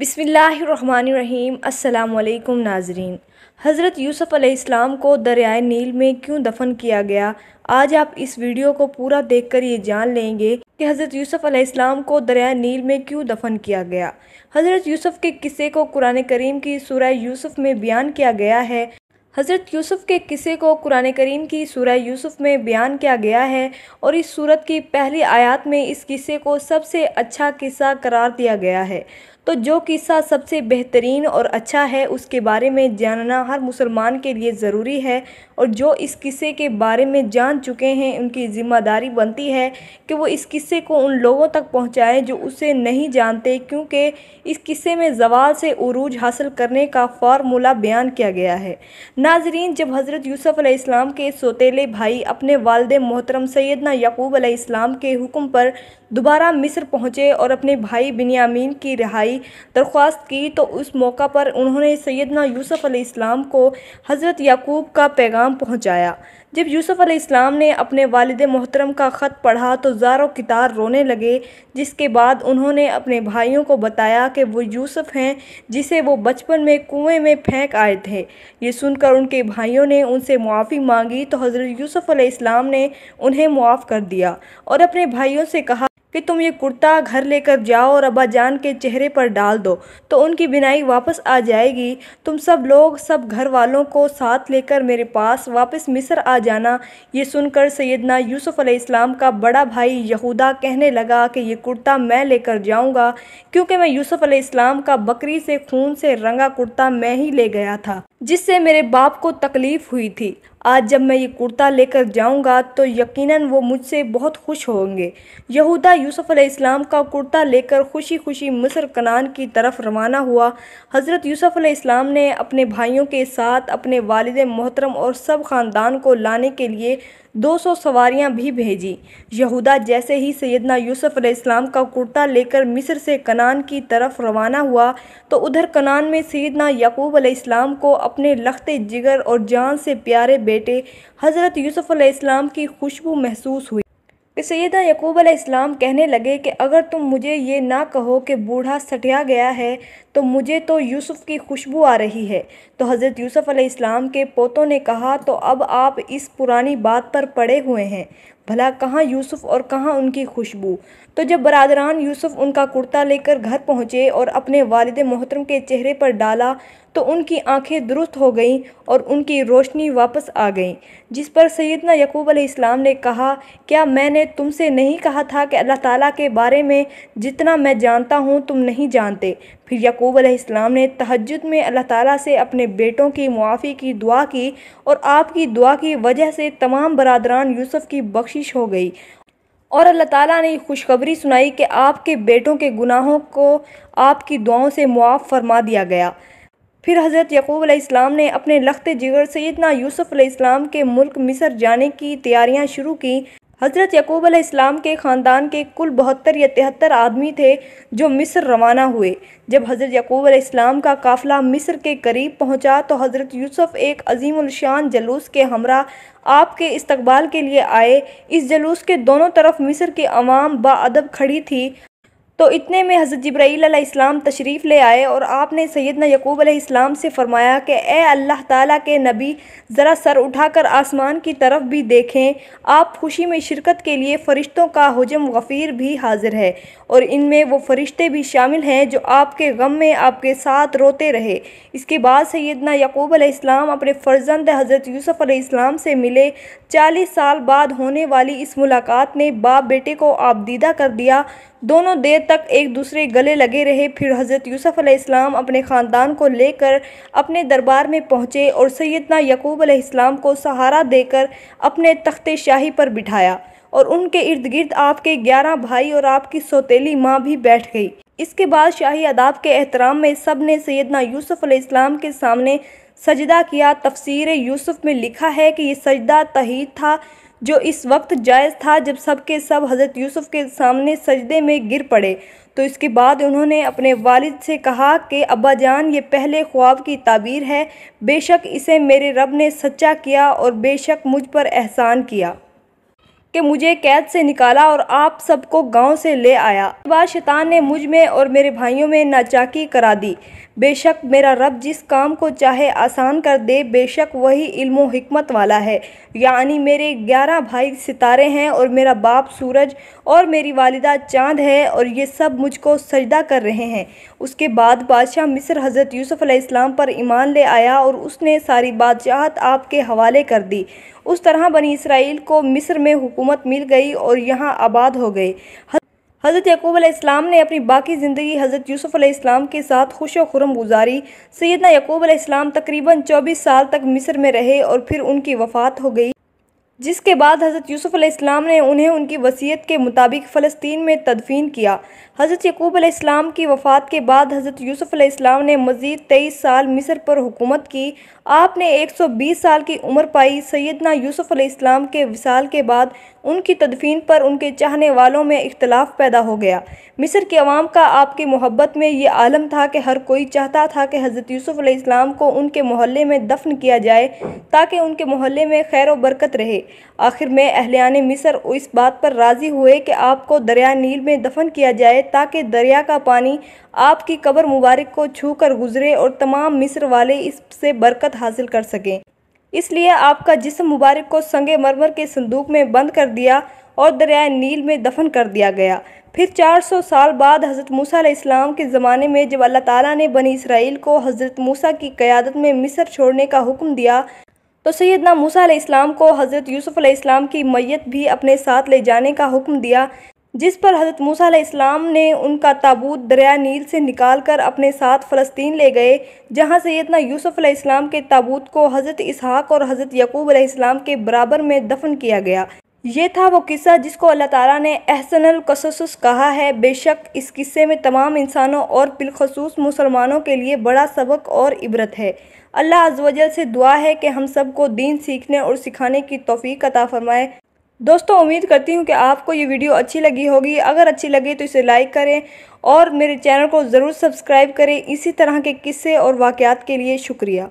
बिस्मिल्लाहिर्रहमानिर्रहीम। अस्सलाम वालेकुम नाज़रीन। हज़रत यूसुफ़ अलैहिस्सलाम को दरियाए नील में क्यों दफन किया गया, आज आप इस वीडियो को पूरा देखकर ये जान लेंगे कि हज़रत यूसुफ़ अलैहिस्सलाम को दरियाए नील में क्यों दफन किया गया। हज़रत यूसुफ़ के किस्से को कुरान करीम की सूरह यूसुफ़ में बयान किया गया है। हज़रत यूसुफ़ के किस्से को कुरान करीम की सूरह यूसुफ़ में बयान किया गया है और इस सूरत की पहली आयत में इस किस्से को सबसे अच्छा किस्सा करार दिया गया है। तो जो किस्सा सबसे बेहतरीन और अच्छा है उसके बारे में जानना हर मुसलमान के लिए ज़रूरी है, और जो इस किस्से के बारे में जान चुके हैं उनकी ज़िम्मेदारी बनती है कि वो इस किस्से को उन लोगों तक पहुंचाएं जो उसे नहीं जानते, क्योंकि इस किस्से में ज़वाल से उरूज हासिल करने का फ़ॉर्मूला बयान किया गया है। नाज़रीन, जब हज़रत यूसुफ़ अलैहिस्सलाम के सौतेले भाई अपने वालिद मोहतरम सैयदना याकूब अलैहिस्सलाम के हुक्म पर दोबारा मिस्र पहुँचे और अपने भाई बिन्यामीन की रिहाई दरख्वास्त की, तो उस मौका पर उन्होंने सैयदना यूसुफ़ अलैहिस्सलाम को हज़रत याकूब का पैगाम पहुँचाया। जब यूसुफ़ अलैहिस्सलाम ने अपने वालिद मोहतरम का ख़त पढ़ा तो ज़ारो कितार रोने लगे, जिसके बाद उन्होंने अपने भाइयों को बताया कि वो यूसुफ़ हैं जिसे वो बचपन में कुएं में फेंक आए थे। ये सुनकर उनके भाइयों ने उनसे मुआफ़ी मांगी तो हज़रत यूसुफ़ अलैहिस्सलाम ने उन्हें मुआफ़ कर दिया और अपने भाइयों से कहा कि तुम ये कुर्ता घर लेकर जाओ और अब्बा जान के चेहरे पर डाल दो तो उनकी बिनाई वापस आ जाएगी। तुम सब लोग सब घर वालों को साथ लेकर मेरे पास वापस मिस्र आ जाना। ये सुनकर सैयदना यूसुफ़ अलैहिस्सलाम का बड़ा भाई यहूदा कहने लगा कि ये कुर्ता मैं लेकर जाऊंगा, क्योंकि मैं यूसुफ़ अलैहिस्सलाम का बकरी से खून से रंगा कुर्ता मैं ही ले गया था, जिससे मेरे बाप को तकलीफ़ हुई थी। आज जब मैं ये कुर्ता लेकर जाऊंगा तो यकीनन वो मुझसे बहुत खुश होंगे। यहूदा यूसुफ़ अलैहिस्सलाम का कुर्ता लेकर खुशी खुशी मिस्र कनान की तरफ रवाना हुआ। हज़रत यूसुफ़ अलैहिस्सलाम ने अपने भाइयों के साथ अपने वालिद मोहतरम और सब ख़ानदान को लाने के लिए 200 सवारियां भी भेजी। यहूदा जैसे ही सैयदना यूसुफ़ अलैहिस्सलाम का कुर्ता लेकर मिस्र से कनान की तरफ रवाना हुआ तो उधर कनान में सैयदना याकूब अलैहिस्सलाम को अपने लख्ते जिगर और जान से प्यारे बेटे हज़रत यूसुफ़ अलैहिस्सलाम की खुशबू महसूस हुई। सैयदना याकूब अलैहिस्सलाम कहने लगे कि अगर तुम मुझे ये ना कहो कि बूढ़ा सटिया गया है तो मुझे तो यूसुफ़ की खुशबू आ रही है। तो हज़रत यूसुफ़ अलैहिस्सलाम के पोतों ने कहा, तो अब आप इस पुरानी बात पर पड़े हुए हैं, भला कहाँ यूसुफ़ और कहाँ उनकी खुशबू। तो जब बरादरान यूसुफ़ उनका कुर्ता लेकर घर पहुँचे और अपने वालिद मोहतरम के चेहरे पर डाला तो उनकी आंखें दुरुस्त हो गईं और उनकी रोशनी वापस आ गई। जिस पर सैयदना याकूब अलैहिस्सलाम ने कहा, क्या मैंने तुमसे नहीं कहा था कि अल्लाह ताला के बारे में जितना मैं जानता हूँ तुम नहीं जानते। फिर याकूब अलैहिस्सलाम ने तहज्जुद में अल्लाह ताला से अपने बेटों की मुआफ़ी की दुआ की और आपकी दुआ की वजह से तमाम बरादरान यूसुफ़ की बख्शिश हो गई और अल्लाह ताला ने खुशखबरी सुनाई कि आपके बेटों के गुनाहों को आपकी दुआओं से मुआफ़ फरमा दिया गया। फिर हज़रत याकूब अलैहिस्सलाम ने अपने लख्ते जिगर सैयदना यूसुफ़ अलैहिस्सलाम के मुल्क मिस्र जाने की तैयारियां शुरू की। हज़रत याकूब अलैहिस्सलाम के ख़ानदान के कुल 72 या 73 आदमी थे जो मिस्र रवाना हुए। जब हज़रत याकूब अलैहिस्सलाम का काफ़िला मिस्र के करीब पहुंचा तो हज़रत यूसुफ़ एक अज़ीमुल शान जलूस के हमरा आपके इस्तकबाल के लिए आए। इस जलूस के दोनों तरफ मिस्र की अवाम बाअदब खड़ी थी। तो इतने में हज़रत जिब्राईल अलैहिस्सलाम तशरीफ़ ले आए और आपने सैयदना याकूब अलैहिस्सलाम से फ़रमाया कि ए अल्लाह ताला के नबी, ज़रा सर उठाकर आसमान की तरफ भी देखें। आप खुशी में शिरकत के लिए फ़रिश्तों का हुजम गफ़ीर भी हाज़िर है और इनमें वो फ़रिश्ते भी शामिल हैं जो आपके गम में आपके साथ रोते रहे। इसके बाद सैयदना याकूब अलैहिस्सलाम अपने फ़र्जंद हज़रत यूसुफ़ अलैहिस्सलाम से मिले। 40 साल बाद होने वाली इस मुलाकात ने बाप बेटे को आबदीदा कर दिया। दोनों देर तक एक दूसरे गले लगे रहे। फिर हज़रत यूसुफ़ अलैहिस्सलाम अपने ख़ानदान को लेकर अपने दरबार में पहुँचे और सैयदना याकूब अलैहिस्सलाम को सहारा देकर अपने तख्ते शाही पर बिठाया और उनके इर्द गिर्द आपके 11 भाई और आपकी सौतेली माँ भी बैठ गई। इसके बाद शाही अदाब के एहतराम में सब ने सैयदना यूसुफ़ अलैहिस्सलाम के सामने सजदा किया। तफसीर यूसुफ़ में लिखा है कि ये सजदा तहीद था जो इस वक्त जायज़ था जब सब के सब हज़रत यूसुफ़ के सामने सजदे में गिर पड़े। तो इसके बाद उन्होंने अपने वालिद से कहा कि अब्बा जान, ये पहले ख्वाब की ताबीर है, बेशक इसे मेरे रब ने सच्चा किया और बेशक मुझ पर एहसान किया। کہ مجھے قید سے نکالا اور آپ سب کو گاؤں سے لے آیا۔ اس کے بعد شیطان نے مجھ میں اور میرے بھائیوں میں ناچاکی کرا دی۔ بے شک میرا رب جس کام کو چاہے آسان کر دے، بے شک وہی علم و حکمت والا ہے۔ یعنی میرے 11 بھائی ستارے ہیں اور میرا باپ سورج اور میری والدہ چاند ہے، اور یہ سب مجھ کو سجدہ کر رہے ہیں۔ اس کے بعد بادشاہ مصر حضرت یوسف علیہ السلام پر ایمان لے آیا اور اس نے ساری بادشاہت آپ کے حوالے کر دی۔ اس طرح بنی اسرائیل کو مصر میں حکومت مل گئی اور یہاں آباد ہو گئے۔ حضرت یعقوب علیہ السلام نے اپنی باقی زندگی حضرت یوسف علیہ السلام کے ساتھ خوش و خرم گزاری۔ سیدنا یعقوب علیہ السلام تقریباً 24 سال تک مصر میں رہے اور پھر ان کی وفات ہو گئی، جس کے بعد حضرت یوسف علیہ السلام نے انہیں ان کی وصیت کے مطابق فلسطین میں تدفین کیا۔ حضرت یعقوب علیہ السلام کی وفات کے بعد حضرت یوسف علیہ السلام نے مزید 23 سال مصر پر حکومت کی۔ آپ نے 120 سال کی عمر پائی۔ سیدنا یوسف علیہ السلام کے وصال کے بعد ان کی تدفین پر ان کے چاہنے والوں میں اختلاف پیدا ہو گیا۔ مصر کی عوام کا آپ کی محبت میں یہ عالم تھا کہ ہر کوئی چاہتا تھا کہ حضرت یوسف علیہ السلام کو ان کے محلے میں دفن کیا جائے تاکہ ان کے محلے میں خیر و برکت رہے۔ آخر میں اہلیان مصر اس بات پر راضی ہوئے کہ آپ کو دریا نیل میں دفن کیا جائے تاکہ دریا کا پانی آپ کی قبر مبارک کو چھو کر گزرے اور تمام مصر والے اس سے برکت حاصل کر سکیں۔ اس لیے آپ کا جسم مبارک کو سنگ مرمر کے صندوق میں بند کر دیا اور دریائے نیل میں دفن کر دیا گیا۔ پھر 400 سال بعد حضرت موسیٰ علیہ السلام کے زمانے میں جب اللہ تعالیٰ نے بنی اسرائیل کو حضرت موسیٰ کی قیادت میں مصر چھوڑنے کا حکم دیا تو سیدنا موسیٰ علیہ السلام کو حضرت یوسف علیہ السلام کی میت بھی اپنے ساتھ لے جانے کا حکم دیا، جس پر حضرت موسیٰ علیہ السلام نے ان کا تابوت دریائے نیل سے نکال کر اپنے ساتھ فلسطین لے گئے، جہاں سیدنا یوسف علیہ السلام کے تابوت کو حضرت اسحاق اور حضرت یعقوب علیہ السلام کے برابر میں دفن کیا گیا۔ یہ تھا وہ قصہ جس کو اللہ تعالیٰ نے احسن القصص کہا ہے۔ بے شک اس قصے میں تمام انسانوں اور بالخصوص مسلمانوں کے لیے بڑا سبق اور عبرت ہے۔ اللہ عز و جل سے دعا ہے کہ ہم سب کو دین سیکھنے اور سکھانے کی توفیق عطا فرمائے۔ دوستو، امید کرتی ہوں کہ آپ کو یہ ویڈیو اچھی لگی ہوگی۔ اگر اچھی لگے تو اسے لائک کریں اور میرے چینل کو ضرور سبسکرائب کریں۔ اسی طرح کے قصے اور واقعات کے لیے شکریہ۔